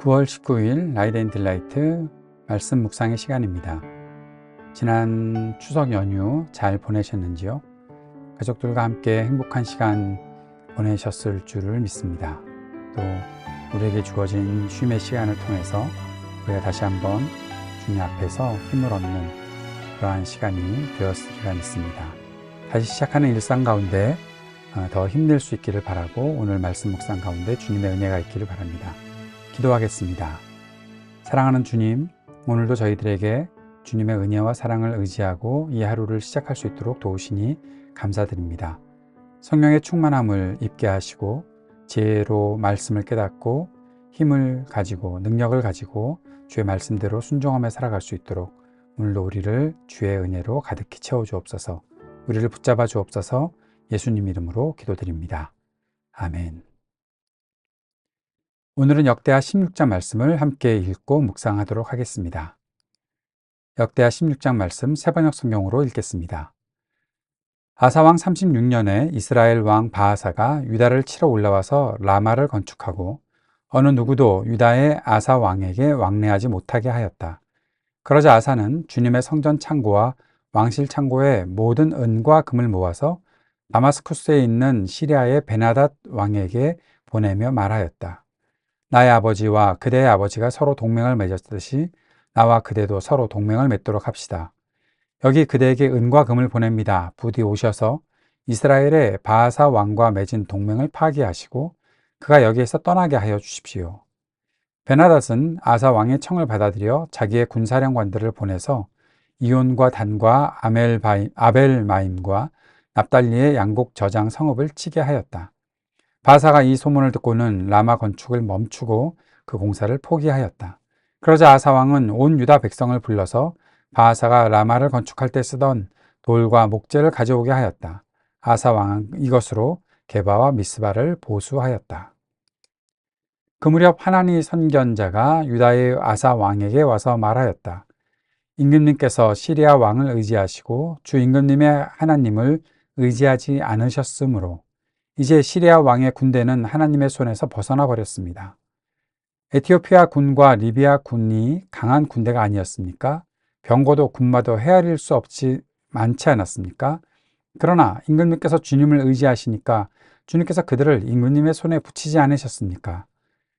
9월 19일 라이트 앤 딜라이트 말씀 묵상의 시간입니다. 지난 추석 연휴 잘 보내셨는지요? 가족들과 함께 행복한 시간 보내셨을 줄을 믿습니다. 또 우리에게 주어진 쉼의 시간을 통해서 우리가 다시 한번 주님 앞에서 힘을 얻는 그러한 시간이 되었으리라 믿습니다. 다시 시작하는 일상 가운데 더 힘낼 수 있기를 바라고 오늘 말씀 묵상 가운데 주님의 은혜가 있기를 바랍니다. 기도하겠습니다. 사랑하는 주님, 오늘도 저희들에게 주님의 은혜와 사랑을 의지하고 이 하루를 시작할 수 있도록 도우시니 감사드립니다. 성령의 충만함을 입게 하시고 지혜로 말씀을 깨닫고 힘을 가지고 능력을 가지고 주의 말씀대로 순종하며 살아갈 수 있도록 오늘도 우리를 주의 은혜로 가득히 채워주옵소서. 우리를 붙잡아 주옵소서. 예수님 이름으로 기도드립니다. 아멘. 오늘은 역대하 16장 말씀을 함께 읽고 묵상하도록 하겠습니다. 역대하 16장 말씀 세번역 성경으로 읽겠습니다. 아사왕 36년에 이스라엘 왕 바하사가 유다를 치러 올라와서 라마를 건축하고 어느 누구도 유다의 아사 왕에게 왕래하지 못하게 하였다. 그러자 아사는 주님의 성전 창고와 왕실 창고의 모든 은과 금을 모아서 다마스쿠스에 있는 시리아의 베나닷 왕에게 보내며 말하였다. 나의 아버지와 그대의 아버지가 서로 동맹을 맺었듯이 나와 그대도 서로 동맹을 맺도록 합시다. 여기 그대에게 은과 금을 보냅니다. 부디 오셔서 이스라엘의 바하사 왕과 맺은 동맹을 파기하시고 그가 여기에서 떠나게 하여 주십시오. 베나닷은 아사 왕의 청을 받아들여 자기의 군사령관들을 보내서 이온과 단과 아벨마임과 납달리의 양곡 저장 성읍을 치게 하였다. 바하사가 이 소문을 듣고는 라마 건축을 멈추고 그 공사를 포기하였다. 그러자 아사 왕은 온 유다 백성을 불러서 바하사가 라마를 건축할 때 쓰던 돌과 목재를 가져오게 하였다. 아사 왕은 이것으로 게바와 미스바를 보수하였다. 그 무렵 하나니 선견자가 유다의 아사 왕에게 와서 말하였다. 임금님께서 시리아 왕을 의지하시고 주 임금님의 하나님을 의지하지 않으셨으므로 이제 시리아 왕의 군대는 하나님의 손에서 벗어나 버렸습니다. 에티오피아 군과 리비아 군이 강한 군대가 아니었습니까? 병거도 군마도 헤아릴 수 없이 많지 않았습니까? 그러나 임금님께서 주님을 의지하시니까 주님께서 그들을 임금님의 손에 붙이지 않으셨습니까?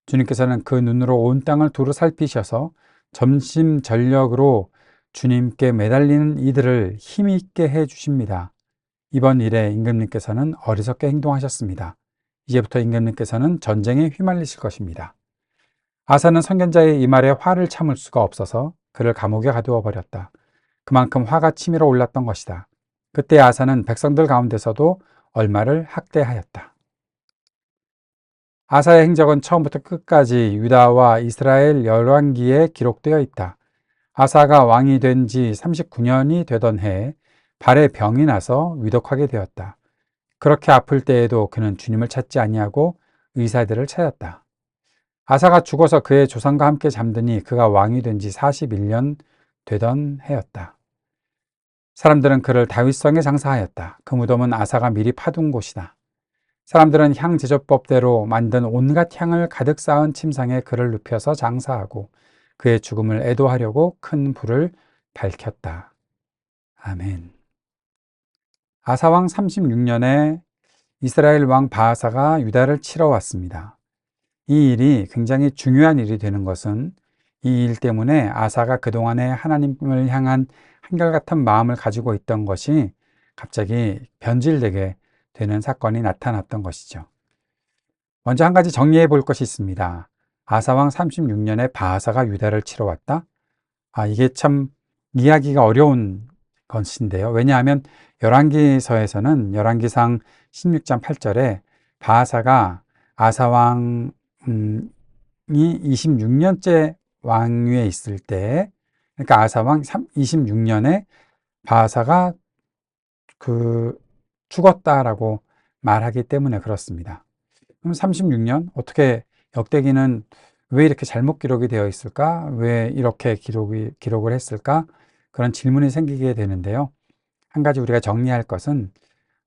주님께서는 그 눈으로 온 땅을 두루 살피셔서 전심전력으로 주님께 매달리는 이들을 힘있게 해 주십니다. 이번 일에 임금님께서는 어리석게 행동하셨습니다. 이제부터 임금님께서는 전쟁에 휘말리실 것입니다. 아사는 선견자의 이 말에 화를 참을 수가 없어서 그를 감옥에 가두어 버렸다. 그만큼 화가 치밀어 올랐던 것이다. 그때 아사는 백성들 가운데서도 얼마를 학대하였다. 아사의 행적은 처음부터 끝까지 유다와 이스라엘 열왕기에 기록되어 있다. 아사가 왕이 된 지 39년이 되던 해에 발에 병이 나서 위독하게 되었다. 그렇게 아플 때에도 그는 주님을 찾지 아니하고 의사들을 찾았다. 아사가 죽어서 그의 조상과 함께 잠드니 그가 왕이 된 지 41년 되던 해였다. 사람들은 그를 다윗성에 장사하였다. 그 무덤은 아사가 미리 파둔 곳이다. 사람들은 향 제조법대로 만든 온갖 향을 가득 쌓은 침상에 그를 눕혀서 장사하고 그의 죽음을 애도하려고 큰 불을 밝혔다. 아멘. 아사왕 36년에 이스라엘 왕 바하사가 유다를 치러 왔습니다. 이 일이 굉장히 중요한 일이 되는 것은 이 일 때문에 아사가 그동안에 하나님을 향한 한결같은 마음을 가지고 있던 것이 갑자기 변질되게 되는 사건이 나타났던 것이죠. 먼저 한 가지 정리해 볼 것이 있습니다. 아사왕 36년에 바하사가 유다를 치러 왔다? 이게 참 이해하기가 어려운 것인데요. 왜냐하면 열왕기서에서는 열왕기상 16장 8절에 바하사가 아사왕이 26년째 왕위에 있을 때, 그러니까 아사왕 26년에 바하사가 죽었다라고 말하기 때문에 그렇습니다. 그럼 36년? 어떻게 역대기는 왜 이렇게 잘못 기록이 되어 있을까? 왜 이렇게 기록을 했을까? 그런 질문이 생기게 되는데요. 한 가지 우리가 정리할 것은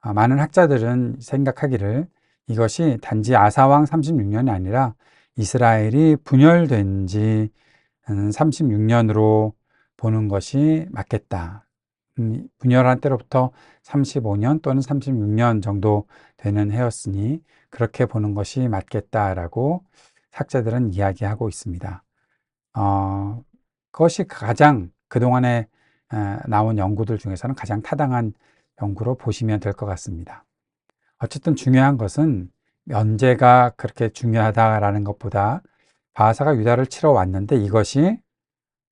많은 학자들은 생각하기를 이것이 단지 아사왕 36년이 아니라 이스라엘이 분열된 지 36년으로 보는 것이 맞겠다. 분열한 때로부터 35년 또는 36년 정도 되는 해였으니 그렇게 보는 것이 맞겠다라고 학자들은 이야기하고 있습니다. 그것이 가장 그동안에 나온 연구들 중에서는 가장 타당한 연구로 보시면 될 것 같습니다. 어쨌든 중요한 것은 면제가 그렇게 중요하다라는 것보다 바하사가 유다를 치러 왔는데 이것이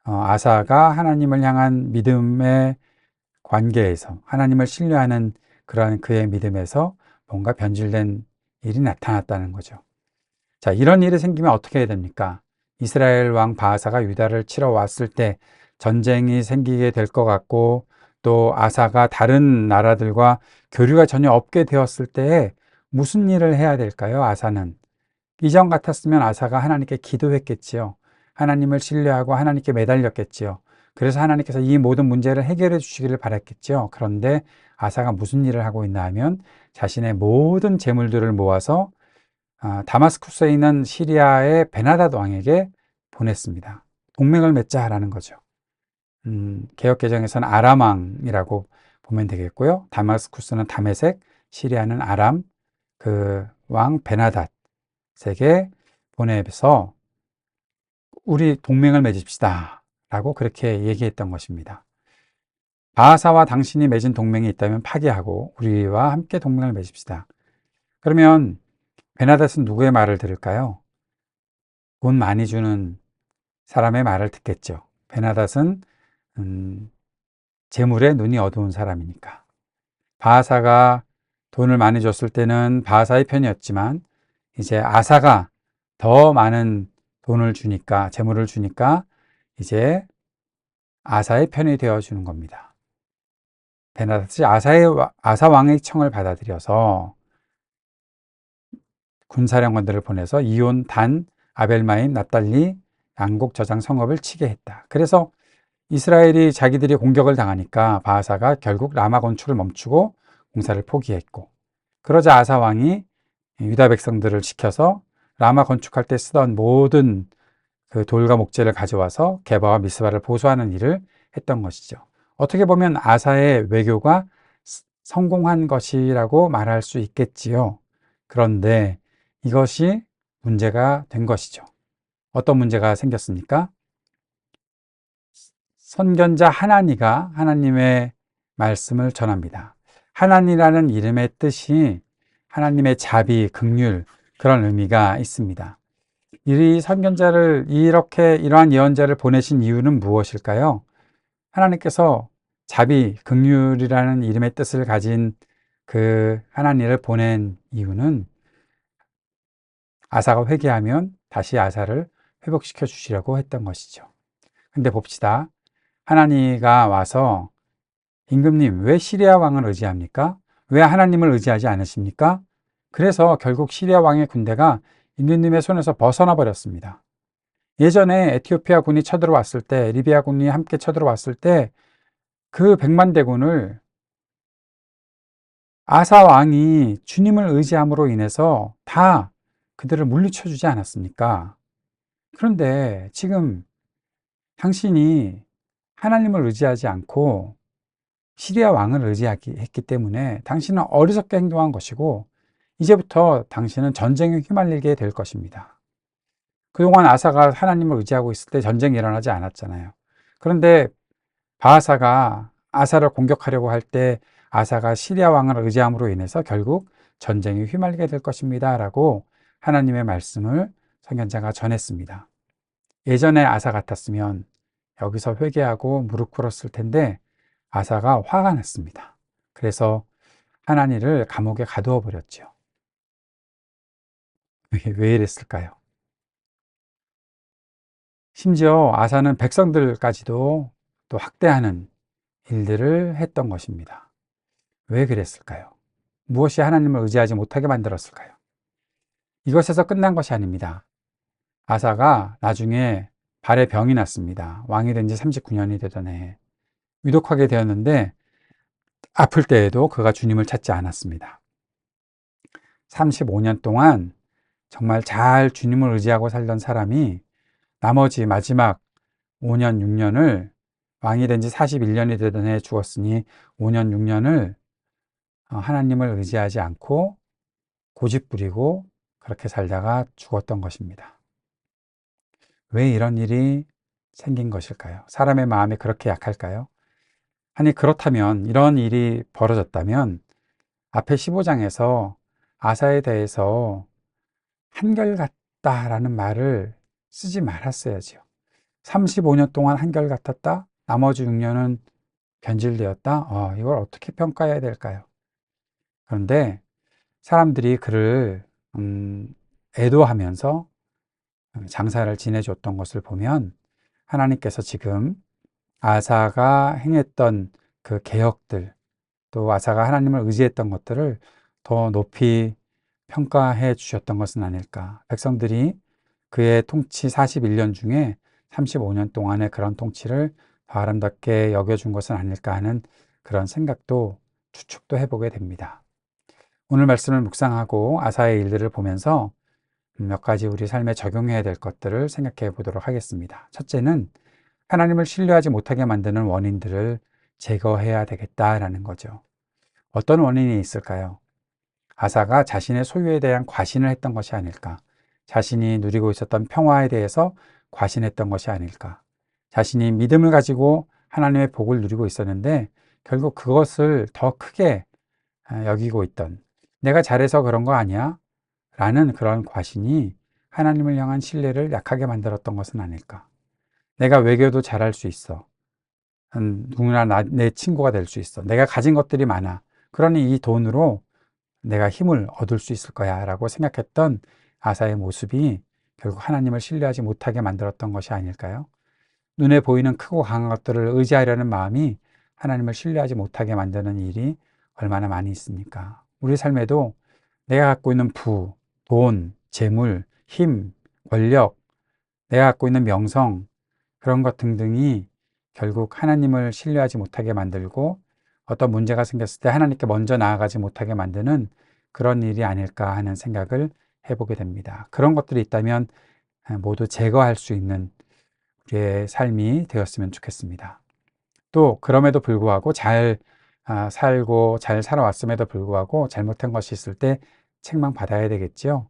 아사가 하나님을 향한 믿음의 관계에서 하나님을 신뢰하는 그러한 그의 믿음에서 뭔가 변질된 일이 나타났다는 거죠. 자, 이런 일이 생기면 어떻게 해야 됩니까? 이스라엘 왕 바하사가 유다를 치러 왔을 때 전쟁이 생기게 될 것 같고 또 아사가 다른 나라들과 교류가 전혀 없게 되었을 때에 무슨 일을 해야 될까요? 아사는 이전 같았으면 아사가 하나님께 기도했겠지요. 하나님을 신뢰하고 하나님께 매달렸겠지요. 그래서 하나님께서 이 모든 문제를 해결해 주시기를 바랐겠죠. 그런데 아사가 무슨 일을 하고 있나 하면 자신의 모든 재물들을 모아서 다마스쿠스에 있는 시리아의 베나닷 왕에게 보냈습니다. 동맹을 맺자라는 거죠. 개역개정에서는 아람 왕이라고 보면 되겠고요. 다마스쿠스는 다메섹, 시리아는 아람, 그 왕 베나닷에게 보내서 우리 동맹을 맺읍시다 라고 그렇게 얘기했던 것입니다. 바하사와 당신이 맺은 동맹이 있다면 파기하고 우리와 함께 동맹을 맺읍시다. 그러면 베나닷은 누구의 말을 들을까요? 돈 많이 주는 사람의 말을 듣겠죠. 베나닷은 재물에 눈이 어두운 사람이니까. 바하사가 돈을 많이 줬을 때는 바하사의 편이었지만 이제 아사가 더 많은 돈을 주니까, 재물을 주니까 이제 아사의 편이 되어주는 겁니다. 베나닷이 아사 왕의 청을 받아들여서 군사령관들을 보내서 이온, 단, 아벨마임, 납달리 양곡 저장 성읍을 치게 했다. 그래서 이스라엘이 자기들이 공격을 당하니까 바하사가 결국 라마 건축을 멈추고 공사를 포기했고, 그러자 아사 왕이 유다 백성들을 시켜서 라마 건축할 때 쓰던 모든 그 돌과 목재를 가져와서 게바와 미스바를 보수하는 일을 했던 것이죠. 어떻게 보면 아사의 외교가 성공한 것이라고 말할 수 있겠지요. 그런데 이것이 문제가 된 것이죠. 어떤 문제가 생겼습니까? 선견자 하나니가 하나님의 말씀을 전합니다. 하나니라는 이름의 뜻이 하나님의 자비, 긍휼, 그런 의미가 있습니다. 이 선견자를 이러한 예언자를 보내신 이유는 무엇일까요? 하나님께서 자비, 긍휼이라는 이름의 뜻을 가진 그 하나님을 보낸 이유는 아사가 회개하면 다시 아사를 회복시켜 주시려고 했던 것이죠. 근데 봅시다. 하나니가 와서 임금님, 왜 시리아 왕을 의지합니까? 왜 하나님을 의지하지 않으십니까? 그래서 결국 시리아 왕의 군대가 임금님의 손에서 벗어나 버렸습니다. 예전에 에티오피아 군이 쳐들어왔을 때, 리비아 군이 함께 쳐들어왔을 때 그 100만 대군을 아사 왕이 주님을 의지함으로 인해서 다 그들을 물리쳐 주지 않았습니까? 그런데 지금 당신이 하나님을 의지하지 않고 시리아 왕을 의지했기 때문에 당신은 어리석게 행동한 것이고 이제부터 당신은 전쟁에 휘말리게 될 것입니다. 그동안 아사가 하나님을 의지하고 있을 때 전쟁이 일어나지 않았잖아요. 그런데 바하사가 아사를 공격하려고 할 때 아사가 시리아 왕을 의지함으로 인해서 결국 전쟁에 휘말리게 될 것입니다 라고 하나님의 말씀을 선견자가 전했습니다. 예전에 아사 같았으면 여기서 회개하고 무릎 꿇었을 텐데 아사가 화가 났습니다. 그래서 하나니를 감옥에 가두어 버렸죠. 왜 이랬을까요? 심지어 아사는 백성들까지도 또 학대하는 일들을 했던 것입니다. 왜 그랬을까요? 무엇이 하나님을 의지하지 못하게 만들었을까요? 이것에서 끝난 것이 아닙니다. 아사가 나중에 발에 병이 났습니다. 왕이 된 지 39년이 되던 해에 위독하게 되었는데 아플 때에도 그가 주님을 찾지 않았습니다. 35년 동안 정말 잘 주님을 의지하고 살던 사람이 나머지 마지막 5년, 6년을 왕이 된 지 41년이 되던 해에 죽었으니 5년, 6년을 하나님을 의지하지 않고 고집 부리고 그렇게 살다가 죽었던 것입니다. 왜 이런 일이 생긴 것일까요? 사람의 마음이 그렇게 약할까요? 아니, 그렇다면, 이런 일이 벌어졌다면, 앞에 15장에서 아사에 대해서 한결같다라는 말을 쓰지 말았어야지요. 35년 동안 한결같았다? 나머지 6년은 변질되었다? 이걸 어떻게 평가해야 될까요? 그런데 사람들이 그를 애도하면서 장사를 지내줬던 것을 보면 하나님께서 지금 아사가 행했던 그 개혁들, 또 아사가 하나님을 의지했던 것들을 더 높이 평가해 주셨던 것은 아닐까. 백성들이 그의 통치 41년 중에 35년 동안의 그런 통치를 더 아름답게 여겨준 것은 아닐까 하는 그런 생각도 추측도 해보게 됩니다. 오늘 말씀을 묵상하고 아사의 일들을 보면서 몇 가지 우리 삶에 적용해야 될 것들을 생각해 보도록 하겠습니다. 첫째는 하나님을 신뢰하지 못하게 만드는 원인들을 제거해야 되겠다라는 거죠. 어떤 원인이 있을까요? 아사가 자신의 소유에 대한 과신을 했던 것이 아닐까? 자신이 누리고 있었던 평화에 대해서 과신했던 것이 아닐까? 자신이 믿음을 가지고 하나님의 복을 누리고 있었는데 결국 그것을 더 크게 여기고 있던, 내가 잘해서 그런 거 아니야? 라는 그런 과신이 하나님을 향한 신뢰를 약하게 만들었던 것은 아닐까? 내가 외교도 잘할 수 있어. 누구나 내 친구가 될 수 있어. 내가 가진 것들이 많아. 그러니 이 돈으로 내가 힘을 얻을 수 있을 거야 라고 생각했던 아사의 모습이 결국 하나님을 신뢰하지 못하게 만들었던 것이 아닐까요? 눈에 보이는 크고 강한 것들을 의지하려는 마음이 하나님을 신뢰하지 못하게 만드는 일이 얼마나 많이 있습니까? 우리 삶에도 내가 갖고 있는 부, 돈, 재물, 힘, 권력, 내가 갖고 있는 명성, 그런 것 등등이 결국 하나님을 신뢰하지 못하게 만들고 어떤 문제가 생겼을 때 하나님께 먼저 나아가지 못하게 만드는 그런 일이 아닐까 하는 생각을 해보게 됩니다. 그런 것들이 있다면 모두 제거할 수 있는 우리의 삶이 되었으면 좋겠습니다. 또 그럼에도 불구하고 잘 살고 잘 살아왔음에도 불구하고 잘못한 것이 있을 때 책망받아야 되겠지요.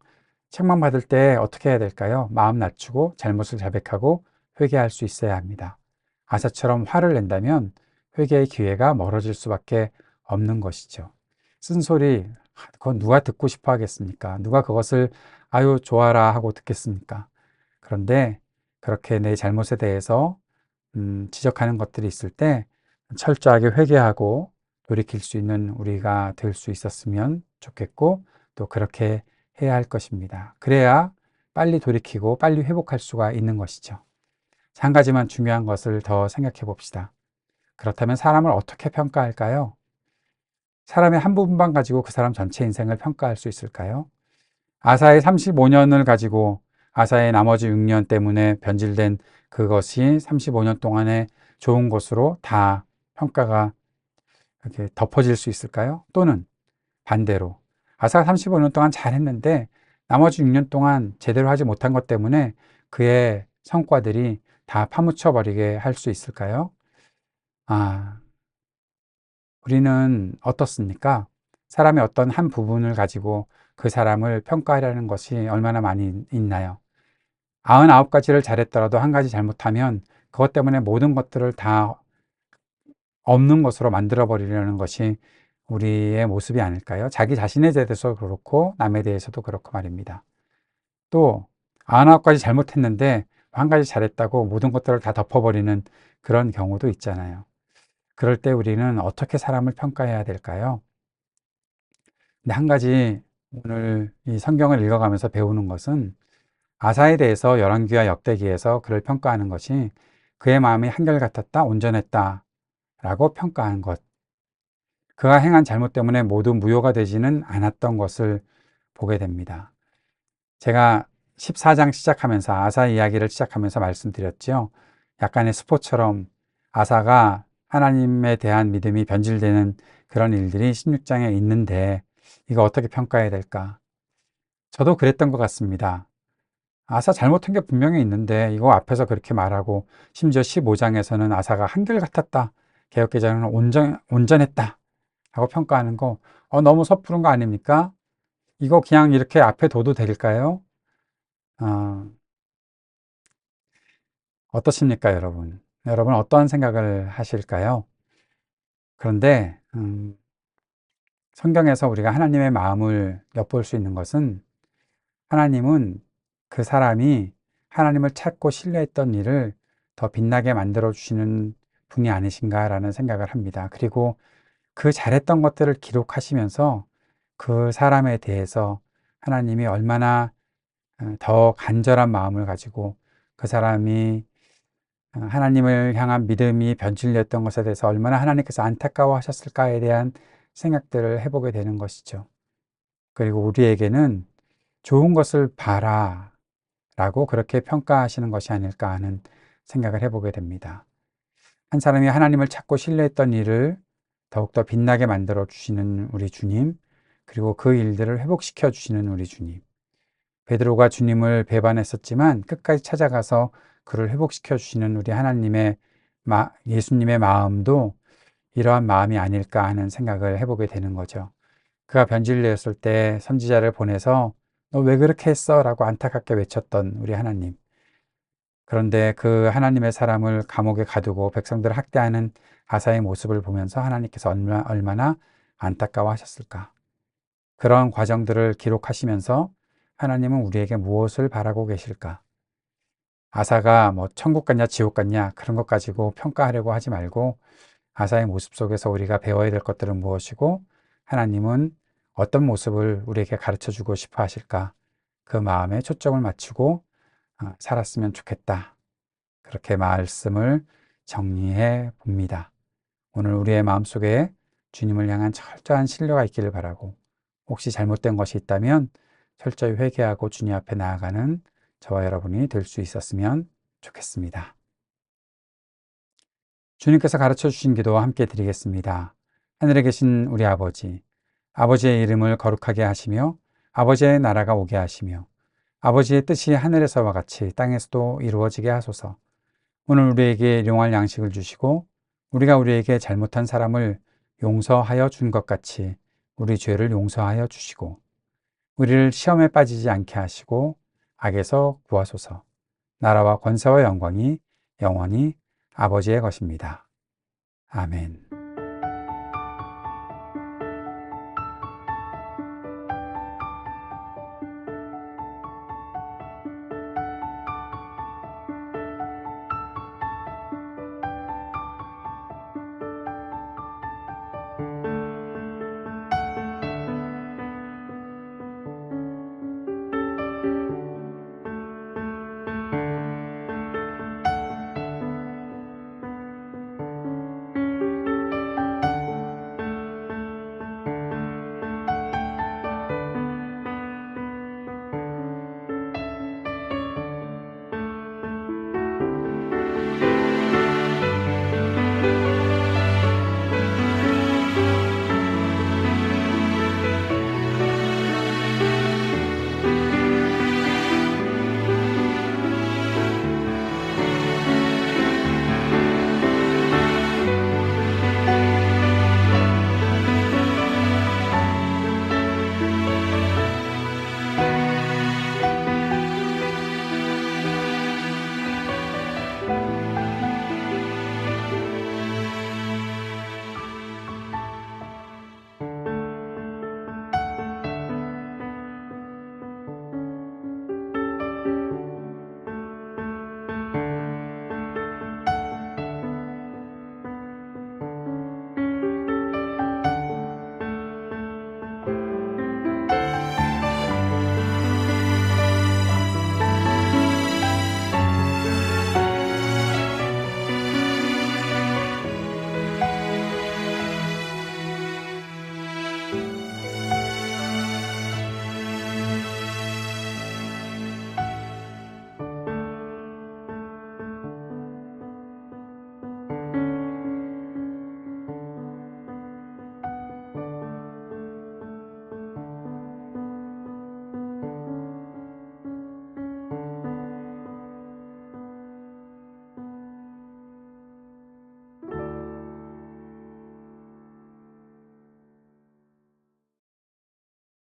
책망받을 때 어떻게 해야 될까요? 마음 낮추고 잘못을 자백하고 회개할 수 있어야 합니다. 아사처럼 화를 낸다면 회개의 기회가 멀어질 수밖에 없는 것이죠. 쓴소리, 그건 누가 듣고 싶어 하겠습니까? 누가 그것을 아유 좋아라 하고 듣겠습니까? 그런데 그렇게 내 잘못에 대해서 지적하는 것들이 있을 때 철저하게 회개하고 돌이킬 수 있는 우리가 될 수 있었으면 좋겠고 또 그렇게 해야 할 것입니다. 그래야 빨리 돌이키고 빨리 회복할 수가 있는 것이죠. 한 가지만 중요한 것을 더 생각해 봅시다. 그렇다면 사람을 어떻게 평가할까요? 사람의 한 부분만 가지고 그 사람 전체 인생을 평가할 수 있을까요? 아사의 35년을 가지고 아사의 나머지 6년 때문에 변질된 그것이 35년 동안의 좋은 것으로 다 평가가 이렇게 덮어질 수 있을까요? 또는 반대로 아사가 35년 동안 잘했는데 나머지 6년 동안 제대로 하지 못한 것 때문에 그의 성과들이 다 파묻혀 버리게 할 수 있을까요? 우리는 어떻습니까? 사람의 어떤 한 부분을 가지고 그 사람을 평가하려는 것이 얼마나 많이 있나요? 99가지를 잘했더라도 한 가지 잘못하면 그것 때문에 모든 것들을 다 없는 것으로 만들어 버리려는 것이 우리의 모습이 아닐까요? 자기 자신에 대해서도 그렇고 남에 대해서도 그렇고 말입니다. 또 99가지 잘못했는데 한 가지 잘했다고 모든 것들을 다 덮어버리는 그런 경우도 있잖아요. 그럴 때 우리는 어떻게 사람을 평가해야 될까요? 근데 한 가지 오늘 이 성경을 읽어가면서 배우는 것은 아사에 대해서 열왕기와 역대기에서 그를 평가하는 것이 그의 마음이 한결같았다, 온전했다 라고 평가한 것. 그가 행한 잘못 때문에 모두 무효가 되지는 않았던 것을 보게 됩니다. 제가 14장 시작하면서 아사 이야기를 시작하면서 말씀드렸죠. 약간의 스포처럼 아사가 하나님에 대한 믿음이 변질되는 그런 일들이 16장에 있는데 이거 어떻게 평가해야 될까? 저도 그랬던 것 같습니다. 아사 잘못한 게 분명히 있는데 이거 앞에서 그렇게 말하고 심지어 15장에서는 아사가 한결같았다. 개혁개정은 온전했다. 라고 평가하는 거 너무 섣부른 거 아닙니까? 이거 그냥 이렇게 앞에 둬도 될까요? 어, 어떠십니까, 여러분? 여러분 어떤 생각을 하실까요? 그런데 성경에서 우리가 하나님의 마음을 엿볼 수 있는 것은 하나님은 그 사람이 하나님을 찾고 신뢰했던 일을 더 빛나게 만들어 주시는 분이 아니신가라는 생각을 합니다. 그리고 그 잘했던 것들을 기록하시면서 그 사람에 대해서 하나님이 얼마나 더 간절한 마음을 가지고 그 사람이 하나님을 향한 믿음이 변질됐던 것에 대해서 얼마나 하나님께서 안타까워하셨을까에 대한 생각들을 해보게 되는 것이죠. 그리고 우리에게는 좋은 것을 봐라 라고 그렇게 평가하시는 것이 아닐까 하는 생각을 해보게 됩니다. 한 사람이 하나님을 찾고 신뢰했던 일을 더욱더 빛나게 만들어 주시는 우리 주님, 그리고 그 일들을 회복시켜 주시는 우리 주님. 베드로가 주님을 배반했었지만 끝까지 찾아가서 그를 회복시켜 주시는 우리 예수님의 마음도 이러한 마음이 아닐까 하는 생각을 해보게 되는 거죠. 그가 변질되었을 때 선지자를 보내서 너 왜 그렇게 했어? 라고 안타깝게 외쳤던 우리 하나님. 그런데 그 하나님의 사람을 감옥에 가두고 백성들을 학대하는 아사의 모습을 보면서 하나님께서 얼마나 안타까워하셨을까. 그런 과정들을 기록하시면서 하나님은 우리에게 무엇을 바라고 계실까? 아사가 뭐 천국 갔냐 지옥 갔냐 그런 것 가지고 평가하려고 하지 말고 아사의 모습 속에서 우리가 배워야 될 것들은 무엇이고 하나님은 어떤 모습을 우리에게 가르쳐 주고 싶어 하실까? 그 마음에 초점을 맞추고 살았으면 좋겠다. 그렇게 말씀을 정리해 봅니다. 오늘 우리의 마음속에 주님을 향한 철저한 신뢰가 있기를 바라고 혹시 잘못된 것이 있다면 철저히 회개하고 주님 앞에 나아가는 저와 여러분이 될 수 있었으면 좋겠습니다. 주님께서 가르쳐 주신 기도 함께 드리겠습니다. 하늘에 계신 우리 아버지, 아버지의 이름을 거룩하게 하시며 아버지의 나라가 오게 하시며 아버지의 뜻이 하늘에서와 같이 땅에서도 이루어지게 하소서. 오늘 우리에게 일용할 양식을 주시고 우리가 우리에게 잘못한 사람을 용서하여 준 것 같이 우리 죄를 용서하여 주시고 우리를 시험에 빠지지 않게 하시고 악에서 구하소서. 나라와 권세와 영광이 영원히 아버지의 것입니다. 아멘.